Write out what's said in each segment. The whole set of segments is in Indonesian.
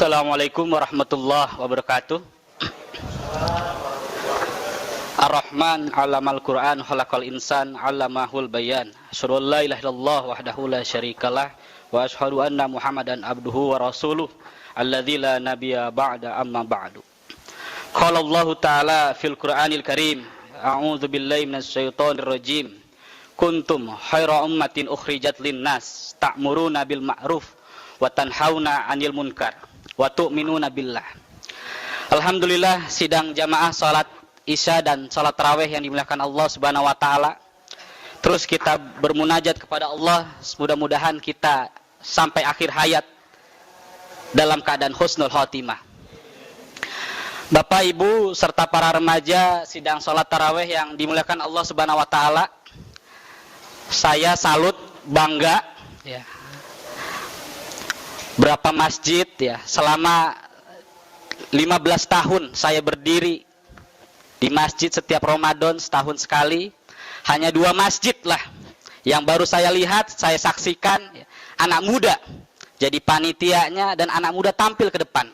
Assalamualaikum warahmatullahi wabarakatuh. Ar-Rahman 'allamal Qur'an khalaqal insan 'allamahul bayan. Asyhadu an la ilaha illallah wahdahu la syarikalah wa asyhadu anna Muhammadan abduhu wa rasuluh alladzi la nabiyya ba'da amma ba'du. Qala Allah Ta'ala fil Qur'anil Karim, a'udzu billahi minasy syaithanir rajim. Kuntum khaira ummatin ukhrijat lin-nas ta'muruna bil ma'ruf wa tanhauna 'anil munkar wa tu'minuna billah. Alhamdulillah, sidang jamaah salat Isya dan salat tarawih yang dimuliakan Allah Subhanahu wa taala. Terus kita bermunajat kepada Allah, mudah-mudahan kita sampai akhir hayat dalam keadaan husnul khotimah. Bapak, Ibu serta para remaja sidang salat tarawih yang dimuliakan Allah Subhanahu wa taala. Saya salut, bangga ya. Berapa masjid ya, selama 15 tahun saya berdiri di masjid setiap Ramadan setahun sekali. Hanya 2 masjid lah yang baru saya lihat, saya saksikan ya, anak muda jadi panitianya dan anak muda tampil ke depan.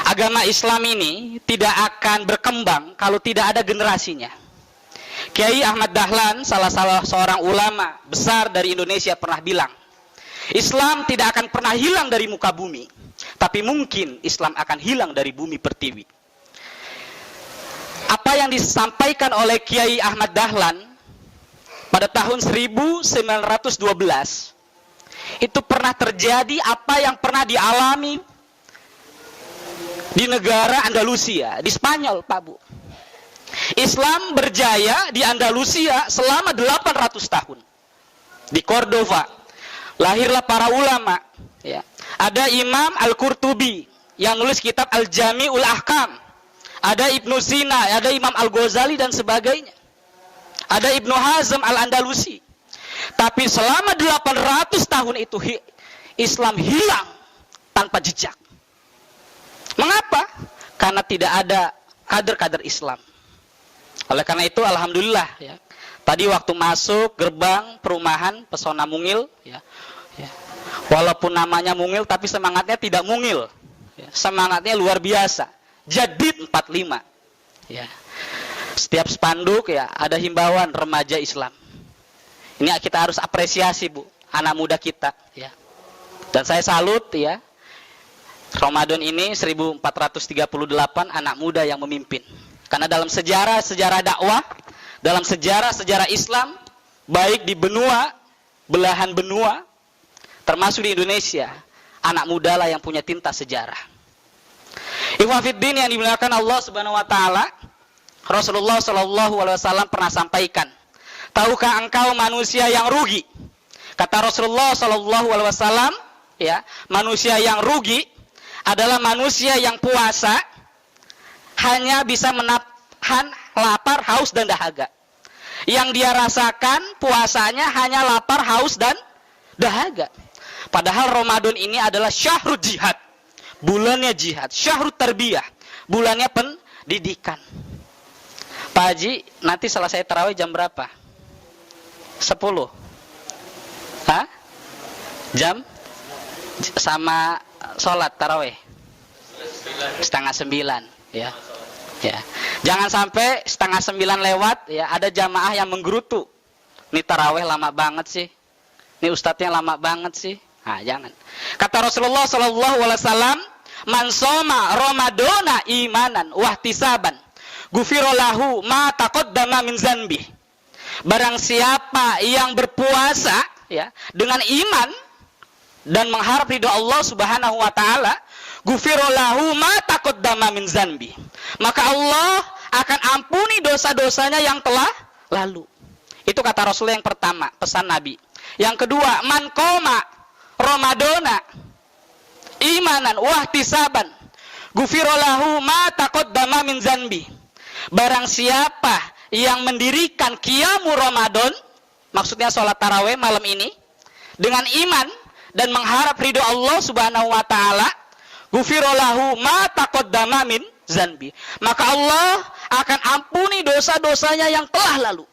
Agama Islam ini tidak akan berkembang kalau tidak ada generasinya. Kiai Ahmad Dahlan, salah seorang ulama besar dari Indonesia, pernah bilang, Islam tidak akan pernah hilang dari muka bumi, tapi mungkin Islam akan hilang dari bumi pertiwi. Apa yang disampaikan oleh Kiai Ahmad Dahlan pada tahun 1912 itu pernah terjadi, apa yang pernah dialami di negara Andalusia, di Spanyol, Pak Bu. Islam berjaya di Andalusia selama 800 tahun. Di Cordova lahirlah para ulama ya. Ada Imam Al-Qurtubi yang nulis kitab Al-Jami'ul Ahkam. Ada Ibnu Sina, ada Imam Al-Ghazali dan sebagainya. Ada Ibnu Hazm Al-Andalusi. Tapi selama 800 tahun itu Islam hilang tanpa jejak. Mengapa? Karena tidak ada kader-kader Islam. Oleh karena itu alhamdulillah ya. Tadi waktu masuk gerbang perumahan Pesona Mungil ya. Walaupun namanya mungil tapi semangatnya tidak mungil ya. Semangatnya luar biasa. Jadid 45 ya. Setiap spanduk ya ada himbauan remaja Islam. Ini kita harus apresiasi, Bu, anak muda kita ya. Dan saya salut ya. Ramadan ini 1438 anak muda yang memimpin. Karena dalam sejarah dakwah, dalam sejarah Islam, baik di benua, belahan benua, termasuk di Indonesia, anak muda lah yang punya tinta sejarah. Ikhwan fiddin yang dimuliakan Allah Subhanahu wa taala, Rasulullah sallallahu alaihi wasallam pernah sampaikan, tahukah engkau manusia yang rugi? Kata Rasulullah sallallahu alaihi wasallam, ya, manusia yang rugi adalah manusia yang puasa hanya bisa menahan lapar, haus dan dahaga. Yang dia rasakan puasanya hanya lapar, haus dan dahaga. Padahal Ramadan ini adalah syahrul jihad, bulannya jihad, syahrul tarbiyah, bulannya pendidikan. Pak Haji, nanti selesai tarawih jam berapa? 10. Hah? Jam? Sama sholat tarawih? 8:30 ya. Ya. Jangan sampai 8:30 lewat ya ada jamaah yang menggerutu. Ini tarawih lama banget sih. Ini ustadznya lama banget sih. Nah, jangan. Kata Rasulullah sallallahu alaihi wasallam, "Man shoma Ramadana imanan wa ihtisaban, ghufira lahu ma taqaddama min dzanbi." Barang siapa yang berpuasa ya dengan iman dan mengharap ridha Allah Subhanahu wa taala, ghufira lahu ma taqaddama min dzanbi. Maka Allah akan ampuni dosa-dosanya yang telah lalu. Itu kata Rasul yang pertama, pesan Nabi. Yang kedua, man qoma Ramadana imanan wa ihtisaban, ghufira lahu ma taqaddama min dzanbi. Barang siapa yang mendirikan qiyamul Ramadan, maksudnya sholat tarawih malam ini, dengan iman dan mengharap ridho Allah Subhanahu wa taala, ghufira lahu ma taqaddama min dzanbi. Maka Allah akan ampuni dosa-dosanya yang telah lalu.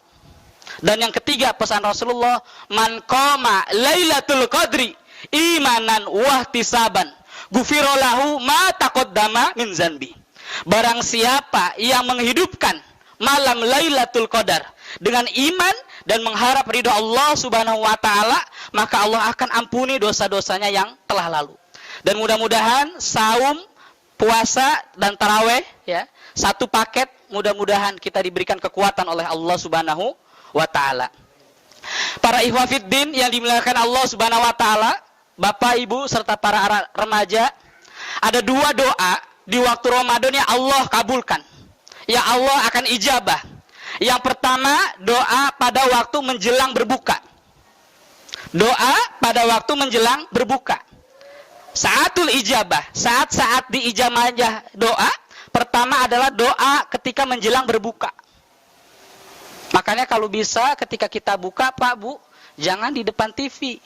Dan yang ketiga pesan Rasulullah, man qama lailatul qadri imanan wa ihtisaban, ghufira lahu ma taqaddama min zanbi. Barang siapa yang menghidupkan malam Lailatul Qadar dengan iman dan mengharap ridha Allah Subhanahu wa taala, maka Allah akan ampuni dosa-dosanya yang telah lalu. Dan mudah-mudahan saum, puasa dan tarawih ya, satu paket, mudah-mudahan kita diberikan kekuatan oleh Allah Subhanahu wa taala. Para ikhwah fiddin yang dimuliakan Allah Subhanahu wa taala, Bapak, Ibu serta para remaja, ada dua doa di waktu Ramadan yang Allah kabulkan, yang Allah akan ijabah. Yang pertama, doa pada waktu menjelang berbuka. Doa pada waktu menjelang berbuka. Saatul ijabah, saat-saat diijabahnya doa, pertama adalah doa ketika menjelang berbuka. Makanya kalau bisa ketika kita buka, Pak, Bu, jangan di depan TV.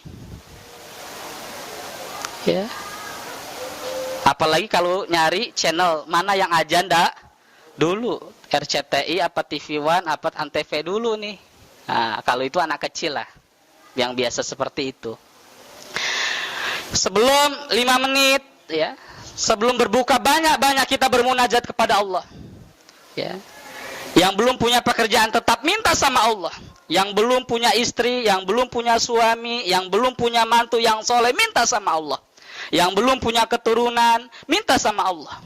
Ya. Apalagi kalau nyari channel mana yang ajanda dulu, RCTI apa TV One apa Antv dulu nih. Nah, kalau itu anak kecil lah yang biasa seperti itu. Sebelum 5 menit ya, sebelum berbuka banyak-banyak kita bermunajat kepada Allah. Ya. Yang belum punya pekerjaan tetap minta sama Allah. Yang belum punya istri, yang belum punya suami, yang belum punya mantu yang soleh, minta sama Allah. Yang belum punya keturunan, minta sama Allah.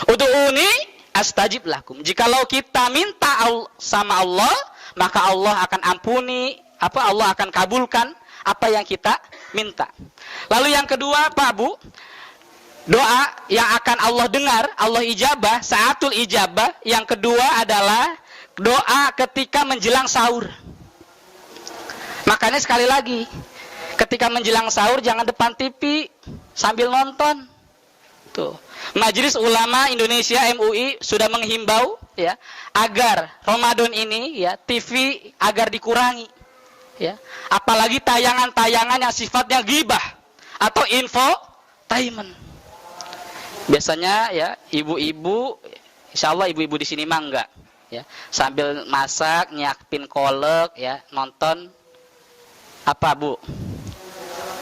Ud'uni astajib lakum. Jikalau kita minta sama Allah, maka Allah akan ampuni, Allah akan kabulkan apa yang kita minta. Lalu yang kedua, Pak, Bu, doa yang akan Allah dengar, Allah ijabah, saatul ijabah. Yang kedua adalah doa ketika menjelang sahur. Makanya sekali lagi, ketika menjelang sahur jangan depan TV sambil nonton. Tuh. Majelis Ulama Indonesia MUI sudah menghimbau ya agar Ramadan ini ya TV agar dikurangi. Ya. Apalagi tayangan-tayangan yang sifatnya ghibah atau infotainment. Biasanya ya ibu-ibu, insyaallah ibu-ibu di sini mah enggak ya, sambil masak nyiapin kolak ya, nonton apa, Bu?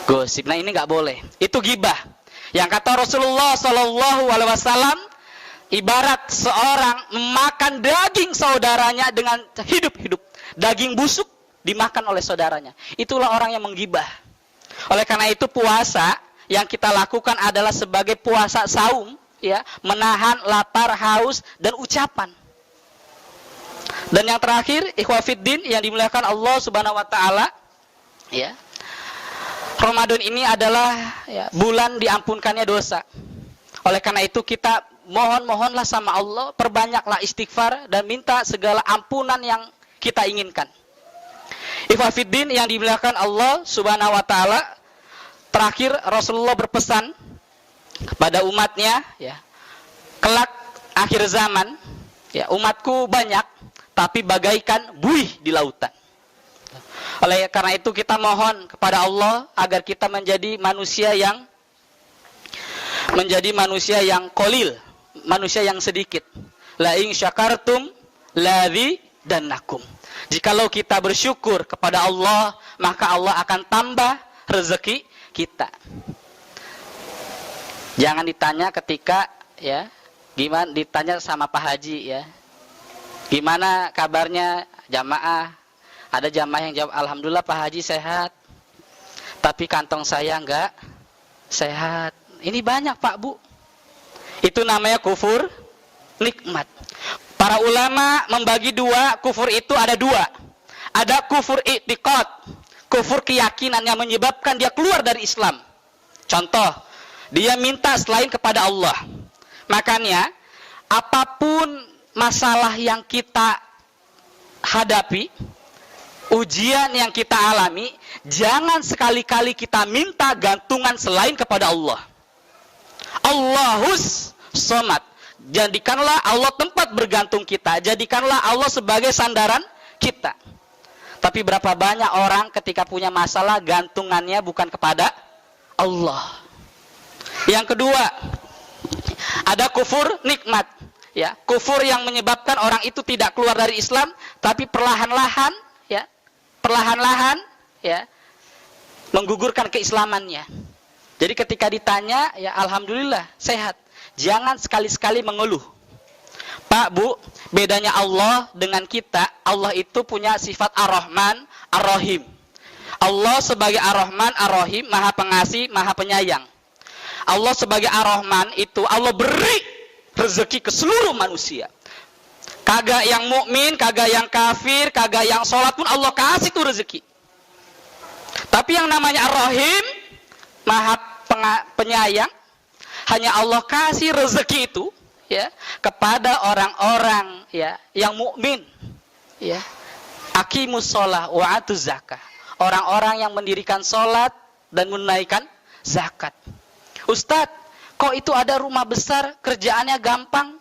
Gosip. Nah, ini nggak boleh. Itu ghibah. Yang kata Rasulullah Shallallahu Alaihi Wasallam, ibarat seorang memakan daging saudaranya dengan hidup-hidup. Daging busuk dimakan oleh saudaranya. Itulah orang yang menggibah. Oleh karena itu puasa yang kita lakukan adalah sebagai puasa saum, ya, menahan lapar, haus, dan ucapan. Dan yang terakhir, ikhwah fiddin yang dimuliakan Allah Subhanahu Wa Taala, ya. Ramadan ini adalah ya, bulan diampunkannya dosa. Oleh karena itu kita mohonlah sama Allah, perbanyaklah istighfar dan minta segala ampunan yang kita inginkan. Ikhwah fiddin yang dimuliakan Allah Subhanahu wa taala, terakhir Rasulullah berpesan kepada umatnya ya, kelak akhir zaman ya, umatku banyak tapi bagaikan buih di lautan. Oleh karena itu kita mohon kepada Allah agar kita menjadi manusia yang qalil, manusia yang sedikit. La in syakartum lazidannakum. Jikalau kita bersyukur kepada Allah, maka Allah akan tambah rezeki kita. Jangan ditanya ketika ya, gimana ditanya sama Pak Haji ya. Gimana kabarnya jamaah? Ada jamaah yang jawab, alhamdulillah Pak Haji sehat, tapi kantong saya enggak sehat. Ini banyak, Pak, Bu. Itu namanya kufur nikmat. Para ulama membagi dua, kufur itu ada dua. Ada kufur i'tiqad, kufur keyakinan yang menyebabkan dia keluar dari Islam. Contoh, dia minta selain kepada Allah. Makanya, apapun masalah yang kita hadapi, ujian yang kita alami, jangan sekali-kali kita minta gantungan selain kepada Allah. Allahus somad. Jadikanlah Allah tempat bergantung kita. Jadikanlah Allah sebagai sandaran kita. Tapi berapa banyak orang ketika punya masalah gantungannya bukan kepada Allah. Yang kedua, ada kufur nikmat. Ya, kufur yang menyebabkan orang itu tidak keluar dari Islam, tapi perlahan-lahan ya, menggugurkan keislamannya. Jadi ketika ditanya, ya alhamdulillah sehat. Jangan sekali-sekali mengeluh. Pak, Bu, bedanya Allah dengan kita, Allah itu punya sifat Ar-Rahman, Ar-Rahim. Allah sebagai Ar-Rahman, Ar-Rahim, Maha Pengasih, Maha Penyayang. Allah sebagai Ar-Rahman itu Allah beri rezeki ke seluruh manusia. Kagak yang mukmin, kagak yang kafir, kagak yang sholat pun Allah kasih tuh rezeki. Tapi yang namanya Ar-Rahim, Maha Penyayang, hanya Allah kasih rezeki itu ya kepada orang-orang ya yang mukmin, ya. Aqimus shalah wa atuz zakah. Orang-orang yang mendirikan sholat dan menunaikan zakat. Ustadz, kok itu ada rumah besar, kerjaannya gampang,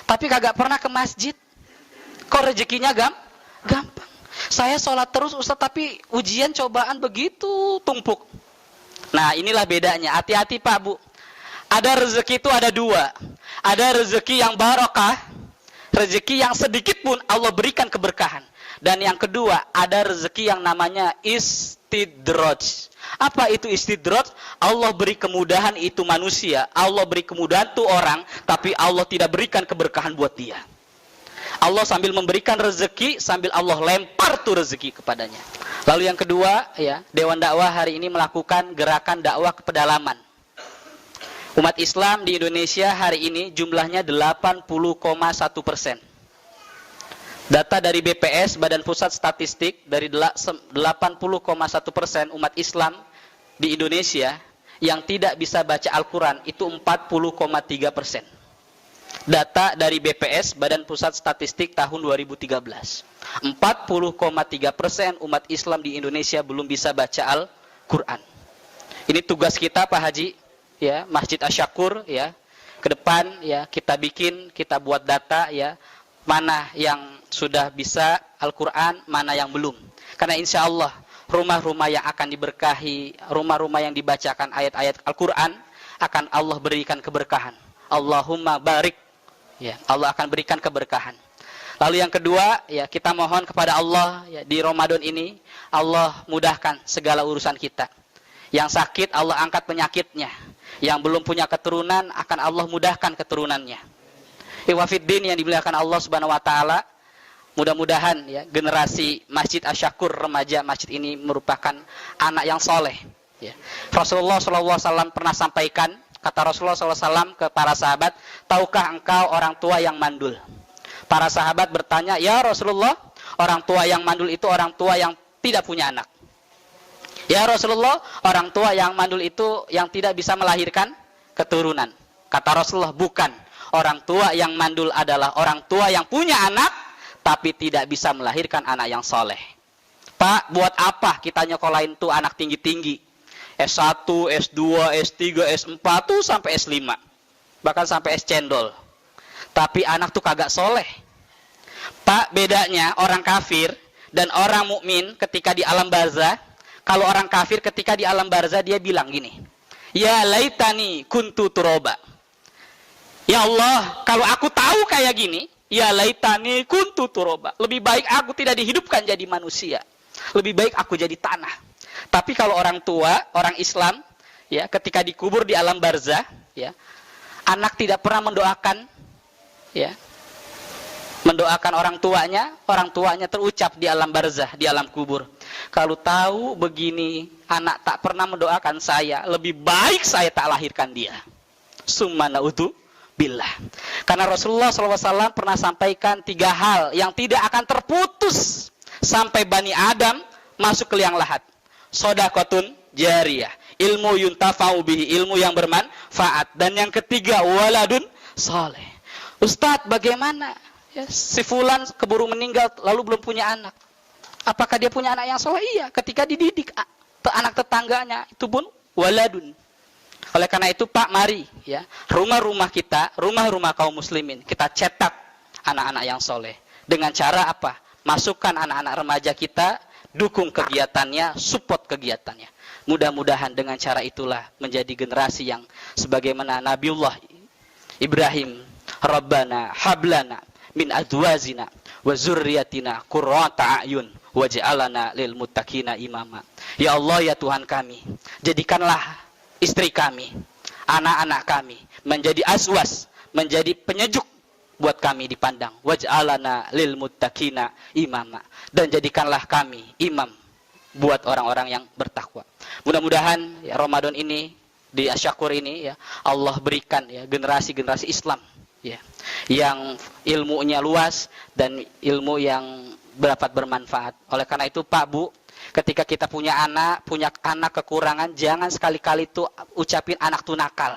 tapi kagak pernah ke masjid? Kok rezekinya gampang? Saya sholat terus Ustadz, tapi ujian cobaan begitu tumpuk. Nah, inilah bedanya. Hati-hati Pak, Bu. Ada rezeki itu ada dua. Ada rezeki yang barokah, rezeki yang sedikit pun Allah berikan keberkahan. Dan yang kedua, ada rezeki yang namanya istidraj. Apa itu istidraj? Allah beri kemudahan itu manusia, Allah beri kemudahan itu orang, tapi Allah tidak berikan keberkahan buat dia. Allah sambil memberikan rezeki, sambil Allah lempar tuh rezeki kepadanya. Lalu yang kedua, ya, Dewan Dakwah hari ini melakukan gerakan dakwah ke pedalaman. Umat Islam di Indonesia hari ini jumlahnya 80,1%. Data dari BPS, Badan Pusat Statistik, dari 80,1% umat Islam di Indonesia yang tidak bisa baca Al-Quran itu 40,3%. Data dari BPS, Badan Pusat Statistik tahun 2013. 40,3% umat Islam di Indonesia belum bisa baca Al-Quran. Ini tugas kita Pak Haji, ya, Masjid Asy-Syakur, ya. Ke depan ya kita buat data ya, mana yang sudah bisa Al-Quran, mana yang belum. Karena insya Allah rumah-rumah yang akan diberkahi, rumah-rumah yang dibacakan ayat-ayat Al-Quran, akan Allah berikan keberkahan. Allahumma barik. Ya, Allah akan berikan keberkahan. Lalu yang kedua, ya, kita mohon kepada Allah ya, di Ramadan ini, Allah mudahkan segala urusan kita. Yang sakit, Allah angkat penyakitnya. Yang belum punya keturunan, akan Allah mudahkan keturunannya. Iwafiddin yang dimuliakan Allah Subhanahu wa taala, mudah-mudahan ya generasi Masjid Asy-Syakur remaja masjid ini merupakan anak yang soleh. Ya. Rasulullah SAW pernah sampaikan, kata Rasulullah SAW ke para sahabat, tahukah engkau orang tua yang mandul? Para sahabat bertanya, ya Rasulullah, orang tua yang mandul itu orang tua yang tidak punya anak. Ya Rasulullah, orang tua yang mandul itu yang tidak bisa melahirkan keturunan. Kata Rasulullah, bukan. Orang tua yang mandul adalah orang tua yang punya anak, tapi tidak bisa melahirkan anak yang soleh. Pak, buat apa kita nyekolahin tuh anak tinggi-tinggi? S1, S2, S3, S4 tuh sampai S5. Bahkan sampai S cendol. Tapi anak tuh kagak soleh. Pak, bedanya orang kafir dan orang mukmin ketika di alam barzah. Kalau orang kafir ketika di alam barzah dia bilang gini, ya laitani kuntu turoba. Ya Allah, kalau aku tahu kayak gini, ya laitani kuntu turoba. Lebih baik aku tidak dihidupkan jadi manusia. Lebih baik aku jadi tanah. Tapi kalau orang tua, orang Islam, ya, ketika dikubur di alam barzah, ya, anak tidak pernah mendoakan, ya, mendoakan orang tuanya terucap di alam barzah, di alam kubur. Kalau tahu begini, anak tak pernah mendoakan saya, lebih baik saya tak lahirkan dia. Summa na'udzu billah. Karena Rasulullah SAW pernah sampaikan 3 hal yang tidak akan terputus sampai Bani Adam masuk ke liang lahat. Shadaqatun jariyah, ilmu yuntafa'u bihi, ilmu yang bermanfaat. Dan yang ketiga, waladun saleh. Ustadz, bagaimana? Ya, si fulan keburu meninggal lalu belum punya anak. Apakah dia punya anak yang soleh? Iya, ketika dididik anak tetangganya itu pun waladun. Oleh karena itu Pak, mari ya, rumah-rumah kita, rumah-rumah kaum muslimin, kita cetak anak-anak yang soleh. Dengan cara apa? Masukkan anak-anak remaja kita, dukung kegiatannya, support kegiatannya. Mudah-mudahan dengan cara itulah menjadi generasi yang sebagaimana Nabiullah Ibrahim, Rabbana hablana min azwajina wa zurriyatina qurrata a'yun waj'alna lil muttaqina imama. Ya Allah, ya Tuhan kami, jadikanlah istri kami, anak-anak kami menjadi aswas, menjadi penyejuk buat kami dipandang. Waj'alana lil muttaqina imama, dan jadikanlah kami imam buat orang-orang yang bertakwa. Mudah-mudahan ya, Ramadan ini, di Asyakur ini ya, Allah berikan ya generasi-generasi Islam ya yang ilmunya luas dan ilmu yang dapat bermanfaat. Oleh karena itu Pak Bu, ketika kita punya anak kekurangan, jangan sekali-kali tuh ucapin anak tuh nakal.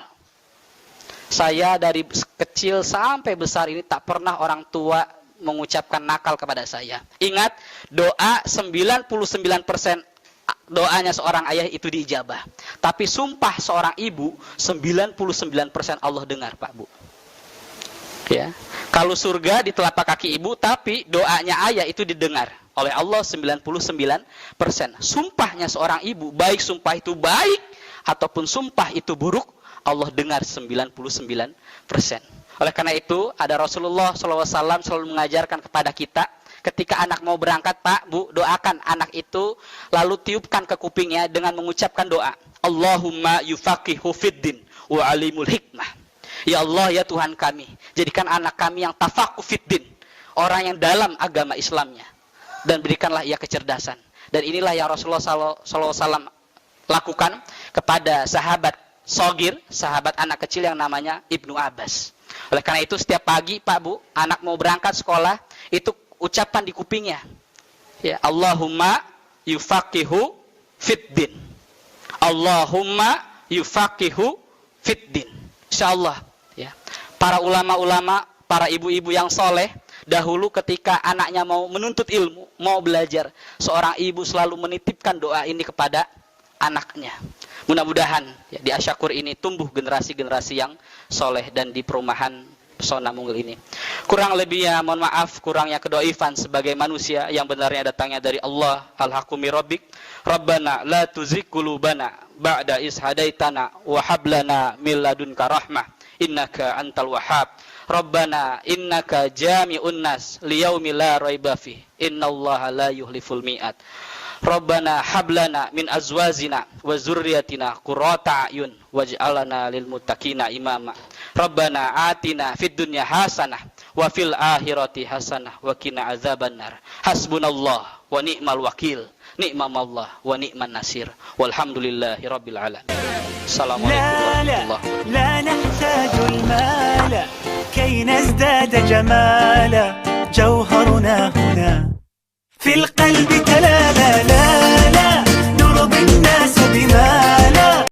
Saya dari kecil sampai besar ini tak pernah orang tua mengucapkan nakal kepada saya. Ingat, doa 99% doanya seorang ayah itu diijabah. Tapi sumpah seorang ibu 99% Allah dengar, Pak Bu. Ya. Kalau surga di telapak kaki ibu, tapi doanya ayah itu didengar oleh Allah 99%. Sumpahnya seorang ibu, baik sumpah itu baik ataupun sumpah itu buruk, Allah dengar 99%. Oleh karena itu, ada Rasulullah SAW selalu mengajarkan kepada kita, ketika anak mau berangkat, Pak, Bu, doakan anak itu, lalu tiupkan ke kupingnya dengan mengucapkan doa. Allahumma yufaqihu fiddin wa alimul hikmah. Ya Allah, ya Tuhan kami, jadikan anak kami yang tafaqqu fiddin, orang yang dalam agama Islamnya, dan berikanlah ia kecerdasan. Dan inilah yang Rasulullah SAW lakukan kepada sahabat Sogir, sahabat anak kecil yang namanya Ibnu Abbas. Oleh karena itu setiap pagi, Pak Bu, anak mau berangkat sekolah, itu ucapan di kupingnya. Ya, Allahumma yufaqihu fiddin. Allahumma yufaqihu fiddin. Insyaallah ya. Para ulama-ulama, para ibu-ibu yang soleh, dahulu ketika anaknya mau menuntut ilmu, mau belajar, seorang ibu selalu menitipkan doa ini kepada anaknya. Mudah-mudahan ya, di Asyakur ini tumbuh generasi-generasi yang soleh dan di perumahan Pesona Munggul ini. Kurang lebihnya mohon maaf, kurangnya kedoifan sebagai manusia, yang benarnya datangnya dari Allah al-haqqu mir rabbik. Rabbana la tuzigh qulubana ba'da is hadaitana wa hab lana min ladunka rahmah innaka antal wahhab. Rabbana innaka jami'un nas liyaumi la raiba fi innallaha la yuhliful mi'ad. Rabbana hablana min azwazina wa zurriyatina qurrata a'yun waj'alna lil muttaqina imama. Rabbana atina fid dunya hasanah wa fil akhirati hasanah wa qina azabannar. Hasbunallah wa ni'mal wakil, ni'mamallah wa ni'man nasir. Walhamdulillahi rabbil alamin. Assalamualaikum warahmatullahi wabarakatuh. لا نحتاج المال كي نزداد جمالا جوهرنا هنا في القلب تلالا. لا نرضي الناس بما لا